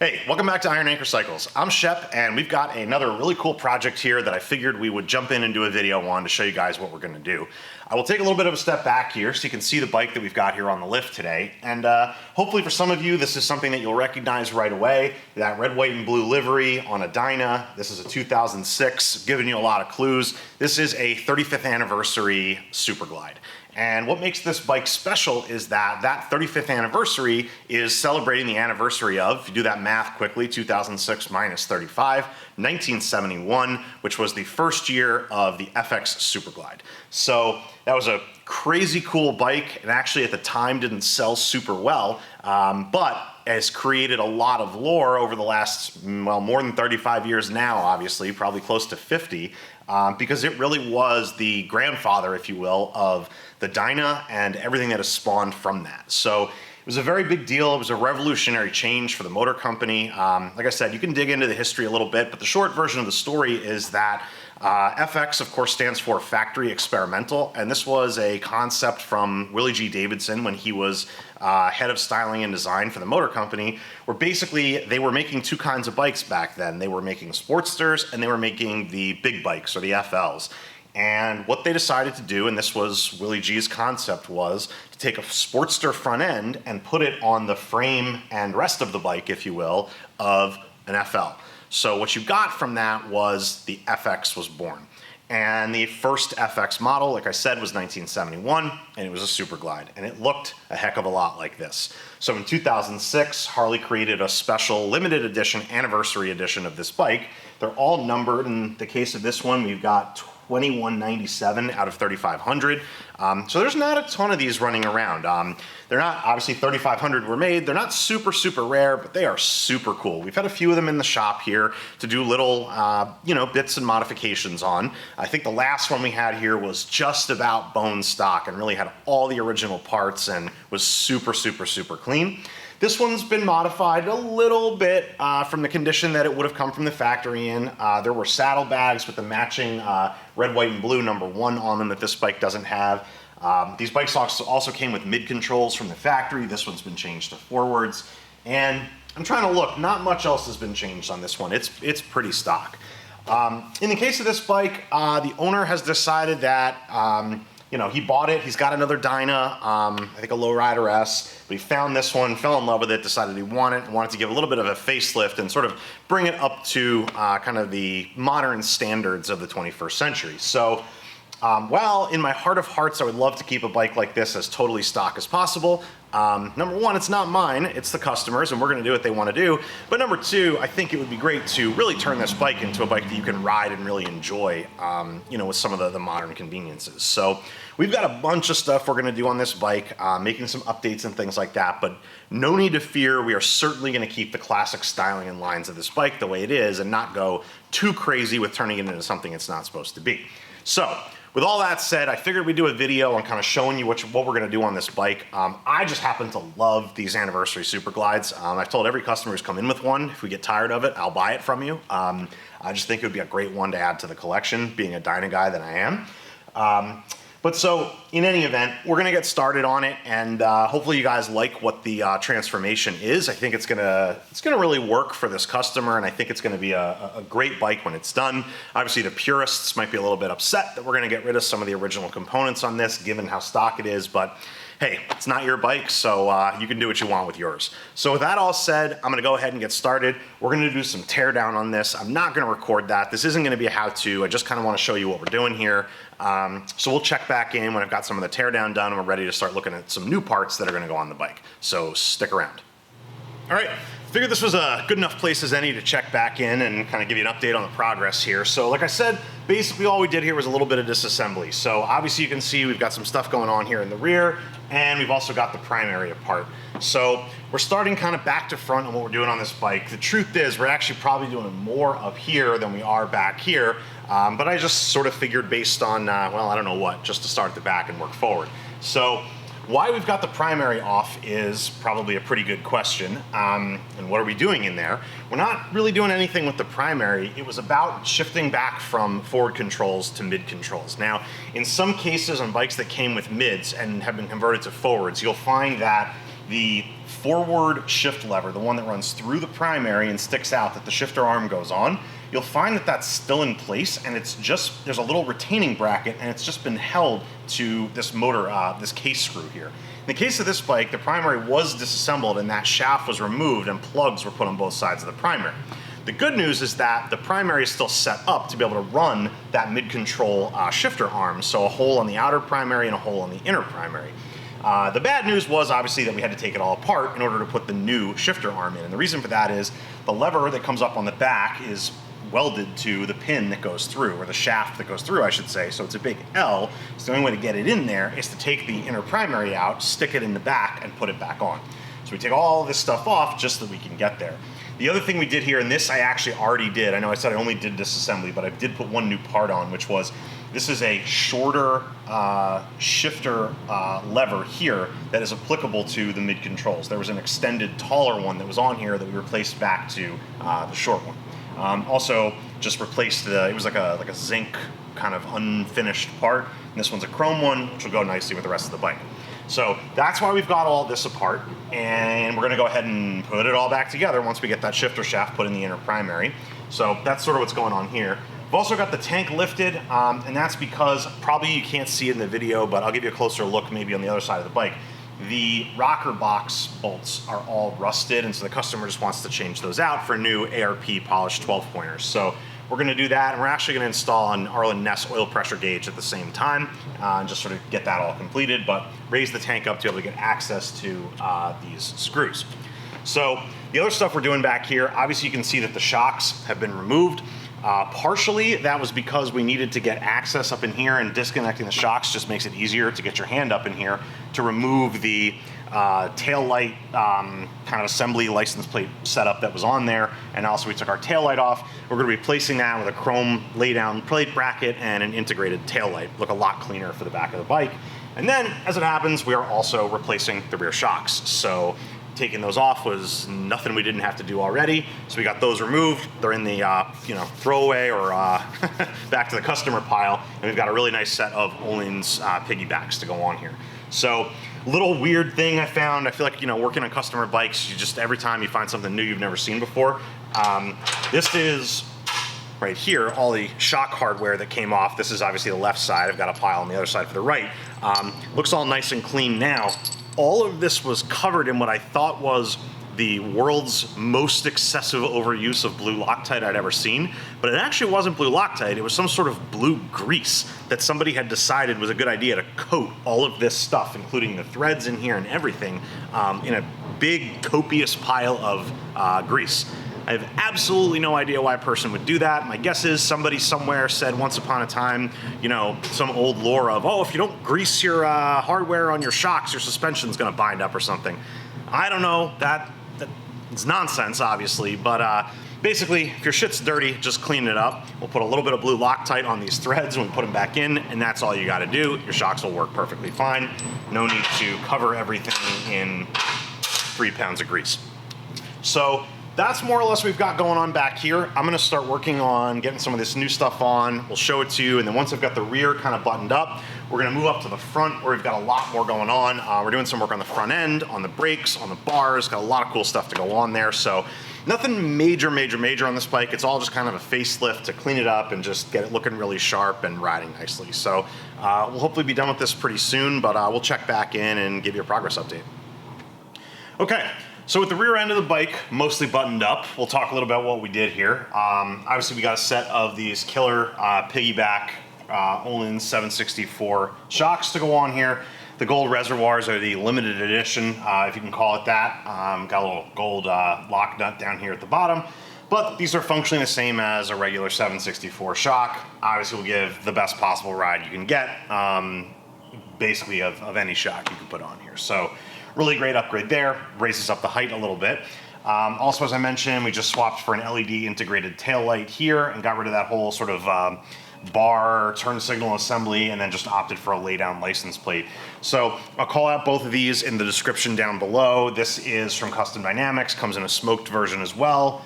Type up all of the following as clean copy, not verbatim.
Hey, welcome back to Iron Anchor Cycles. I'm Shep, and we've got another really cool project here that I figured we would jump in and do a video on to show you guys what we're going to do. I will take a little bit of a step back here so you can see the bike that we've got here on the lift today, and hopefully for some of you this is something that you'll recognize right away. That red, white, and blue livery on a Dyna. This is a 2006, giving you a lot of clues. This is a 35th anniversary Super Glide. And what makes this bike special is that 35th anniversary is celebrating the anniversary of, if you do that math quickly, 2006 minus 35, 1971, which was the first year of the FX Super Glide. So that was a crazy cool bike, and actually at the time didn't sell super well, but has created a lot of lore over the last, well, more than 35 years now, obviously, probably close to 50, because it really was the grandfather, if you will, of the Dyna and everything that has spawned from that. So it was a very big deal. It was a revolutionary change for the motor company. Like I said, you can dig into the history a little bit, but the short version of the story is that FX, of course, stands for Factory Experimental, and this was a concept from Willie G. Davidson when he was head of styling and design for the motor company, where basically they were making two kinds of bikes back then. They were making Sportsters and they were making the big bikes, or the FLs. And what they decided to do, and this was Willie G's concept, was to take a Sportster front end and put it on the frame and rest of the bike, if you will, of an FL. So what you got from that was the FX was born. And the first FX model, like I said, was 1971, and it was a Super Glide, and it looked a heck of a lot like this. So in 2006, Harley created a special limited edition, anniversary edition of this bike. They're all numbered. In the case of this one, we've got 2197 out of 3,500. So there's not a ton of these running around. They're not, obviously 3,500 were made. They're not super, super rare, but they are super cool. We've had a few of them in the shop here to do little, bits and modifications on. I think the last one we had here was just about bone stock and really had all the original parts and was super, super, super clean. This one's been modified a little bit from the condition that it would have come from the factory in. There were saddlebags with the matching red, white, and blue #1 on them that this bike doesn't have. These bikes also came with mid-controls from the factory. This one's been changed to forwards. And I'm trying to look, not much else has been changed on this one. It's pretty stock. In the case of this bike, the owner has decided that he bought it, he's got another Dyna, I think a Lowrider S, but he found this one, fell in love with it, decided he wanted to give a little bit of a facelift and sort of bring it up to kind of the modern standards of the 21st century. So, well, in my heart of hearts, I would love to keep a bike like this as totally stock as possible. Number one, it's not mine, it's the customers, and we're gonna do what they wanna do. But number two, I think it would be great to really turn this bike into a bike that you can ride and really enjoy, with some of the modern conveniences. So we've got a bunch of stuff we're gonna do on this bike, making some updates and things like that, but no need to fear. We are certainly gonna keep the classic styling and lines of this bike the way it is and not go too crazy with turning it into something it's not supposed to be. So, with all that said, I figured we'd do a video on kind of showing you what we're gonna do on this bike. I just happen to love these anniversary Super Glides. I've told every customer who's come in with one, if we get tired of it, I'll buy it from you. I just think it would be a great one to add to the collection, being a Dyna guy that I am. But so, in any event, we're gonna get started on it, and hopefully you guys like what the transformation is. I think it's gonna really work for this customer, and I think it's gonna be a great bike when it's done. Obviously, the purists might be a little bit upset that we're gonna get rid of some of the original components on this, given how stock it is, but hey, it's not your bike, so you can do what you want with yours. So with that all said, I'm gonna go ahead and get started. We're gonna do some teardown on this. I'm not gonna record that. This isn't gonna be a how-to. I just kinda wanna show you what we're doing here. So we'll check back in when I've got some of the teardown done and we're ready to start looking at some new parts that are gonna go on the bike. So stick around. All right, figured this was a good enough place as any to check back in and kind of give you an update on the progress here. So like I said, basically all we did here was a little bit of disassembly. So obviously you can see we've got some stuff going on here in the rear, and we've also got the primary apart. So we're starting kind of back to front on what we're doing on this bike. The truth is we're actually probably doing more up here than we are back here, but I just sort of figured based on, well, I don't know what, just to start at the back and work forward. So why we've got the primary off is probably a pretty good question. And what are we doing in there? We're not really doing anything with the primary. It was about shifting back from forward controls to mid controls. Now, in some cases on bikes that came with mids and have been converted to forwards, you'll find that the forward shift lever, the one that runs through the primary and sticks out that the shifter arm goes on, you'll find that that's still in place, and it's just, there's a little retaining bracket, and it's just been held to this motor, this case screw here. In the case of this bike, the primary was disassembled and that shaft was removed and plugs were put on both sides of the primary. The good news is that the primary is still set up to be able to run that mid-control shifter arm, so a hole on the outer primary and a hole on the inner primary. The bad news was obviously that we had to take it all apart in order to put the new shifter arm in, and the reason for that is the lever that comes up on the back is welded to the pin that goes through, or the shaft that goes through, I should say, so it's a big L. So the only way to get it in there is to take the inner primary out, stick it in the back, and put it back on. So we take all this stuff off just so that we can get there. The other thing we did here, and this I actually already did, I know I said I only did disassembly, but I did put one new part on, which was, this is a shorter shifter lever here that is applicable to the mid-controls. There was an extended, taller one that was on here that we replaced back to the short one. Also, just replaced it was like a zinc kind of unfinished part, and this one's a chrome one, which will go nicely with the rest of the bike. So that's why we've got all this apart, and we're gonna go ahead and put it all back together once we get that shifter shaft put in the inner primary. So that's sort of what's going on here. We've also got the tank lifted, and that's because, probably you can't see it in the video, but I'll give you a closer look maybe on the other side of the bike. The rocker box bolts are all rusted, and so the customer just wants to change those out for new ARP polished 12-pointers. So we're gonna do that, and we're actually gonna install an Arlen Ness oil pressure gauge at the same time, and just sort of get that all completed, but raise the tank up to be able to get access to these screws. So the other stuff we're doing back here, obviously you can see that the shocks have been removed. Partially that was because we needed to get access up in here, and disconnecting the shocks just makes it easier to get your hand up in here to remove the tail light kind of assembly license plate setup that was on there. And also we took our tail light off. We're going to be replacing that with a chrome lay down plate bracket and an integrated tail light. Look a lot cleaner for the back of the bike. And then, as it happens, we are also replacing the rear shocks. So taking those off was nothing we didn't have to do already. So we got those removed. They're in the throwaway or back to the customer pile. And we've got a really nice set of Olin's piggybacks to go on here. So little weird thing I found. I feel like, working on customer bikes, you just, every time you find something new you've never seen before. This is right here, all the shock hardware that came off. This is obviously the left side. I've got a pile on the other side for the right. Looks all nice and clean now. All of this was covered in what I thought was the world's most excessive overuse of blue Loctite I'd ever seen, but it actually wasn't blue Loctite. It was some sort of blue grease that somebody had decided was a good idea to coat all of this stuff, including the threads in here and everything, in a big copious pile of grease. I have absolutely no idea why a person would do that. My guess is somebody somewhere said once upon a time, some old lore of, oh, if you don't grease your hardware on your shocks, your suspension's gonna bind up or something. I don't know, it's nonsense, obviously, but basically, if your shit's dirty, just clean it up. We'll put a little bit of blue Loctite on these threads when we put them back in, and that's all you gotta do. Your shocks will work perfectly fine. No need to cover everything in 3 pounds of grease. So that's more or less what we've got going on back here. I'm gonna start working on getting some of this new stuff on. We'll show it to you, and then once I've got the rear kind of buttoned up, we're gonna move up to the front where we've got a lot more going on. We're doing some work on the front end, on the brakes, on the bars, got a lot of cool stuff to go on there. So nothing major on this bike. It's all just kind of a facelift to clean it up and just get it looking really sharp and riding nicely. So we'll hopefully be done with this pretty soon, but we'll check back in and give you a progress update. Okay. So with the rear end of the bike mostly buttoned up, we'll talk a little about what we did here. Obviously we got a set of these killer piggyback Olin 764 shocks to go on here. The gold reservoirs are the limited edition, if you can call it that. Got a little gold lock nut down here at the bottom, but these are functionally the same as a regular 764 shock. Obviously will give the best possible ride you can get, basically of any shock you can put on here. So really great upgrade there, raises up the height a little bit. Also, as I mentioned, we just swapped for an LED integrated tail light here and got rid of that whole sort of bar turn signal assembly, and then just opted for a lay down license plate. So I'll call out both of these in the description down below. This is from Custom Dynamics, comes in a smoked version as well,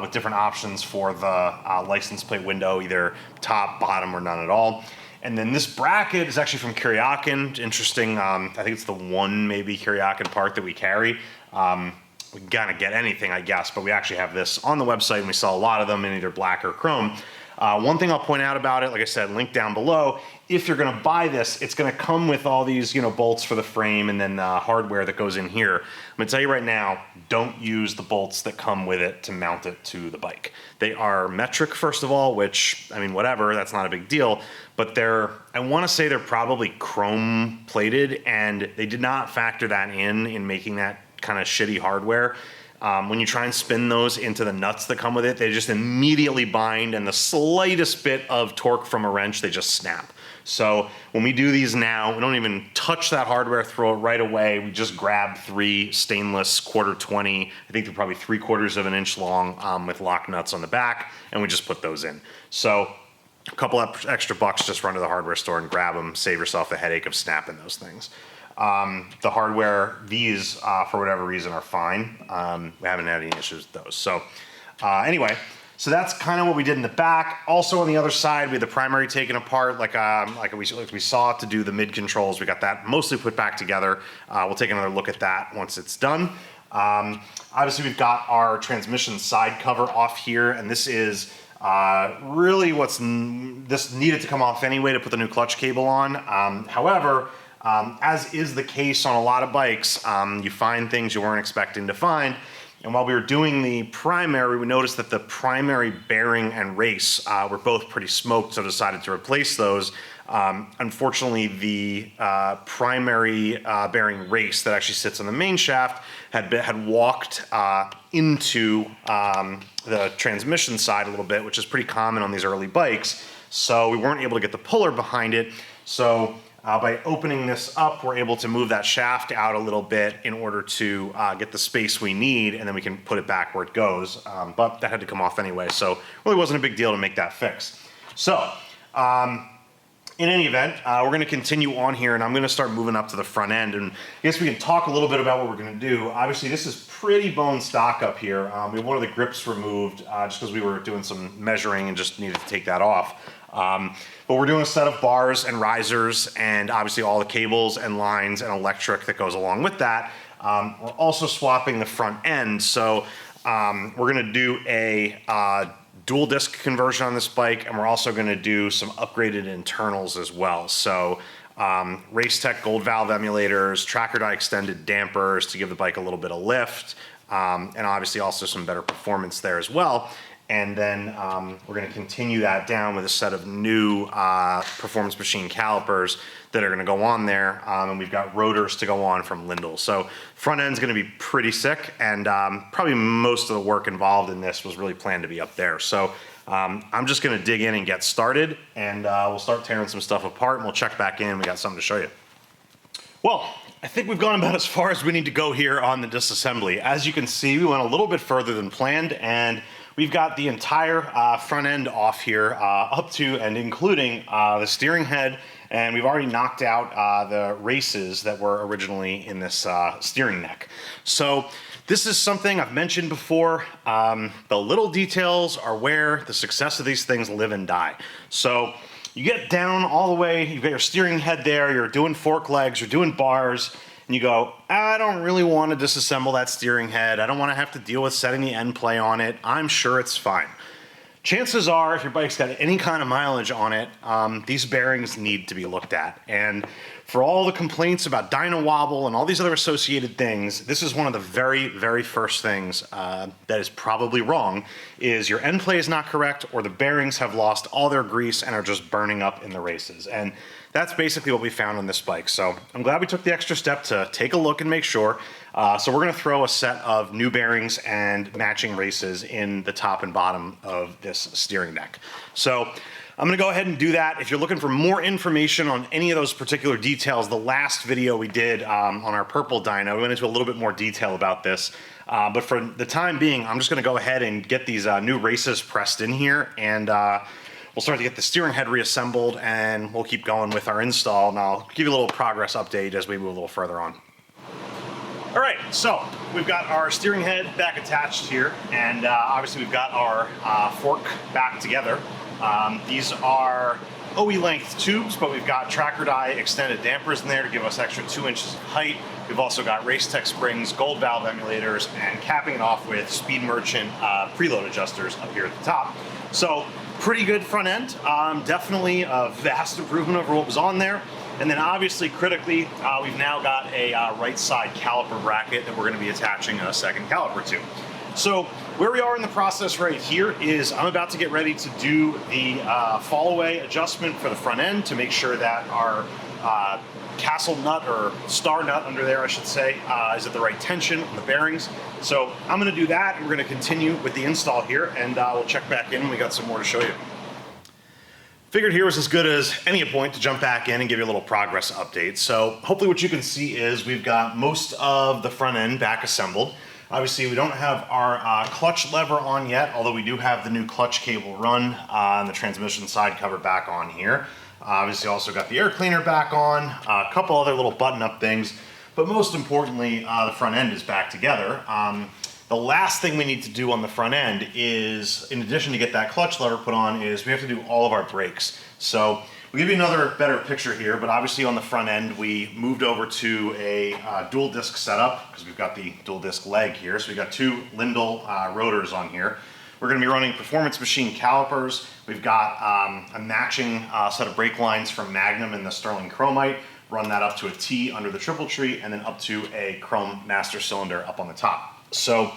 with different options for the license plate window, either top, bottom, or none at all. And then this bracket is actually from Kuryakin. Interesting, I think it's the one maybe Kuryakin part that we carry. We can kind of get anything, I guess, but we actually have this on the website, and we saw a lot of them in either black or chrome. One thing I'll point out about it, like I said, link down below. If you're going to buy this, it's going to come with all these, bolts for the frame and then hardware that goes in here. I'm going to tell you right now, don't use the bolts that come with it to mount it to the bike. They are metric, first of all, which, I mean, whatever, that's not a big deal. But I want to say they're probably chrome plated, and they did not factor that in making that kind of shitty hardware. When you try and spin those into the nuts that come with it, they just immediately bind, and the slightest bit of torque from a wrench, they just snap. So when we do these now, we don't even touch that hardware, throw it right away. We just grab 3 stainless 1/4-20, I think they're probably 3/4 of an inch long, with lock nuts on the back, and we just put those in. So a couple extra bucks, just run to the hardware store and grab them, save yourself the headache of snapping those things. The hardware, these, for whatever reason, are fine. We haven't had any issues with those. So anyway, so that's kind of what we did in the back. Also on the other side, we had the primary taken apart, like we saw to do the mid controls. We got that mostly put back together. We'll take another look at that once it's done. Obviously, we've got our transmission side cover off here, and this is really this needed to come off anyway to put the new clutch cable on. However, as is the case on a lot of bikes, you find things you weren't expecting to find. And while we were doing the primary, we noticed that the primary bearing and race were both pretty smoked, so decided to replace those. Unfortunately, the primary bearing race that actually sits on the main shaft had walked into the transmission side a little bit, which is pretty common on these early bikes. So we weren't able to get the puller behind it. So by opening this up, we're able to move that shaft out a little bit in order to get the space we need, and then we can put it back where it goes. But that had to come off anyway, so it really wasn't a big deal to make that fix. So, in any event, we're going to continue on here, and I'm going to start moving up to the front end. And I guess we can talk a little bit about what we're going to do. Obviously, this is pretty bone stock up here. We have one of the grips removed just because we were doing some measuring and just needed to take that off. But we're doing a set of bars and risers, and obviously all the cables and lines and electric that goes along with that. We're also swapping the front end. So we're going to do a dual disc conversion on this bike, and we're also going to do some upgraded internals as well. So Racetech gold valve emulators, tracker die extended dampers to give the bike a little bit of lift, and obviously also some better performance there as well. And then we're going to continue that down with a set of new Performance Machine calipers that are going to go on there. And we've got rotors to go on from Lindell. So front end's going to be pretty sick, and probably most of the work involved in this was really planned to be up there. So I'm just going to dig in and get started, and we'll start tearing some stuff apart, and we'll check back in. We got something to show you. Well, I think we've gone about as far as we need to go here on the disassembly. As you can see, we went a little bit further than planned, and we've got the entire front end off here, up to and including the steering head, and we've already knocked out the races that were originally in this steering neck. So this is something I've mentioned before. The little details are where the success of these things live and die. So you get down all the way, you've got your steering head there, you're doing fork legs, you're doing bars, and you go, I don't really want to disassemble that steering head. I don't want to have to deal with setting the end play on it. I'm sure it's fine. Chances are, if your bike's got any kind of mileage on it, these bearings need to be looked at. And for all the complaints about dyno wobble and all these other associated things, this is one of the very, very first things that is probably wrong, is your end play is not correct, or the bearings have lost all their grease and are just burning up in the races. And that's basically what we found on this bike. So I'm glad we took the extra step to take a look and make sure. So we're going to throw a set of new bearings and matching races in the top and bottom of this steering neck. So I'm going to go ahead and do that. If you're looking for more information on any of those particular details, the last video we did on our purple dyno, we went into a little bit more detail about this. But for the time being, I'm just going to go ahead and get these new races pressed in here, and we'll start to get the steering head reassembled, and we'll keep going with our install, and I'll give you a little progress update as we move a little further on. All right, so we've got our steering head back attached here, and obviously we've got our fork back together. These are OE length tubes, but we've got tracker die extended dampers in there to give us extra 2 inches of height. We've also got Racetech springs, gold valve emulators, and capping it off with Speed Merchant preload adjusters up here at the top. So pretty good front end. Definitely a vast improvement over what was on there. And then obviously critically, we've now got a right side caliper bracket that we're going to be attaching a second caliper to. So where we are in the process right here is I'm about to get ready to do the fall away adjustment for the front end to make sure that our castle nut, or star nut under there I should say, is at the right tension on the bearings. So I'm going to do that, and we're going to continue with the install here, and we'll check back in when we got some more to show you. Figured here was as good as any point to jump back in and give you a little progress update. So hopefully what you can see is we've got most of the front end back assembled. Obviously we don't have our clutch lever on yet, although we do have the new clutch cable run and the transmission side cover back on here. Obviously also got the air cleaner back on, a couple other little button up things, but most importantly the front end is back together. The last thing we need to do on the front end is, in addition to get that clutch lever put on, is we have to do all of our brakes. So we'll give you another better picture here, but obviously on the front end we moved over to a dual disc setup because we've got the dual disc leg here. So we've got 2 Lindell rotors on here. We're going to be running performance machine calipers. We've got a matching set of brake lines from Magnum and the Sterling Chromite. Run that up to a T under the triple tree, and then up to a chrome master cylinder up on the top. So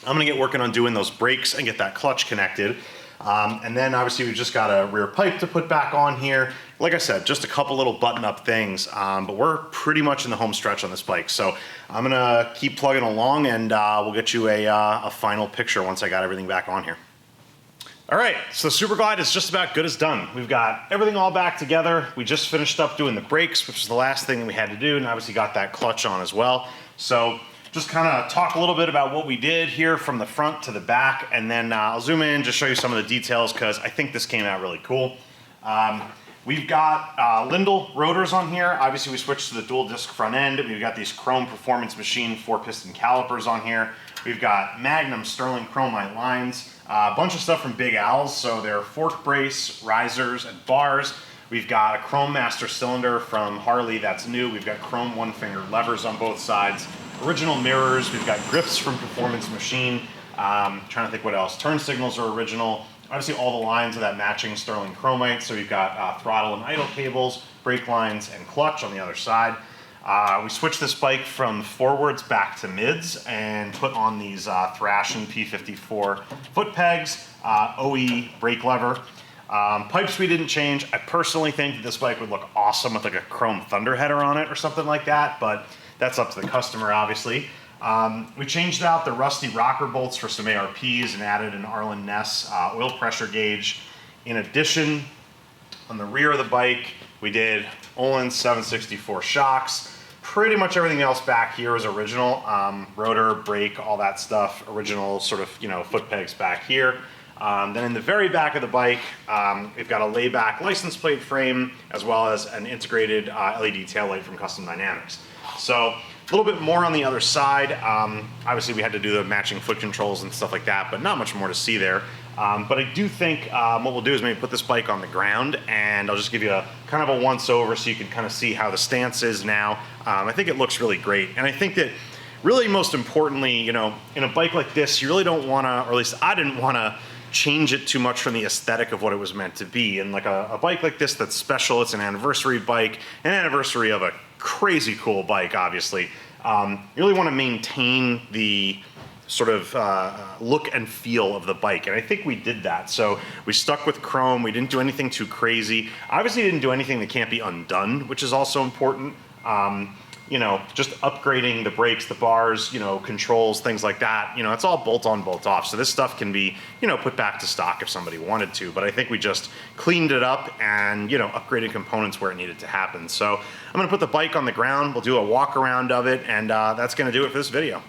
I'm gonna get working on doing those brakes and get that clutch connected. And then obviously we've just got a rear pipe to put back on here. Like I said, just a couple little button up things, but we're pretty much in the home stretch on this bike. So I'm gonna keep plugging along, and we'll get you a final picture once I got everything back on here. All right, so the Super Glide is just about good as done. We've got everything all back together. We just finished up doing the brakes, which is the last thing that we had to do, and obviously got that clutch on as well. So just kind of talk a little bit about what we did here from the front to the back, and then I'll zoom in, just show you some of the details, because I think this came out really cool. We've got Lindell rotors on here. Obviously we switched to the dual disc front end. We've got these chrome performance machine 4-piston calipers on here. We've got Magnum Sterling Chromite lines, a bunch of stuff from Big Al's, so they're fork brace, risers, and bars. We've got a chrome master cylinder from Harley that's new. We've got chrome 1-finger levers on both sides. Original mirrors. We've got grips from Performance Machine. Trying to think what else. Turn signals are original. Obviously all the lines of that matching Sterling Chromite. So we've got throttle and idle cables, brake lines, and clutch on the other side. We switched this bike from forwards back to mids and put on these Thrashin P54 foot pegs, OE brake lever. Pipes we didn't change. I personally think that this bike would look awesome with like a chrome thunder header on it or something like that, but that's up to the customer obviously. We changed out the rusty rocker bolts for some ARPs and added an Arlen Ness oil pressure gauge. In addition, on the rear of the bike, we did Olin 764 shocks. Pretty much everything else back here is original. Rotor, brake, all that stuff. Original sort of, foot pegs back here. Then in the very back of the bike, we've got a layback license plate frame, as well as an integrated LED taillight from Custom Dynamics. So a little bit more on the other side. Obviously we had to do the matching foot controls and stuff like that, but not much more to see there. But I do think what we'll do is maybe put this bike on the ground, and I'll just give you a kind of a once over so you can kind of see how the stance is now. I think it looks really great, and I think that really most importantly, in a bike like this, you really don't want to, or at least I didn't want to, change it too much from the aesthetic of what it was meant to be. And like a bike like this that's special, it's an anniversary bike, an anniversary of a crazy cool bike, obviously. You really want to maintain the sort of look and feel of the bike, and I think we did that. So we stuck with chrome, we didn't do anything too crazy. Obviously didn't do anything that can't be undone, which is also important. Just upgrading the brakes, the bars, controls, things like that, it's all bolt on, bolt off. So this stuff can be, put back to stock if somebody wanted to, but I think we just cleaned it up and, upgraded components where it needed to happen. So I'm gonna put the bike on the ground, we'll do a walk around of it, and that's gonna do it for this video.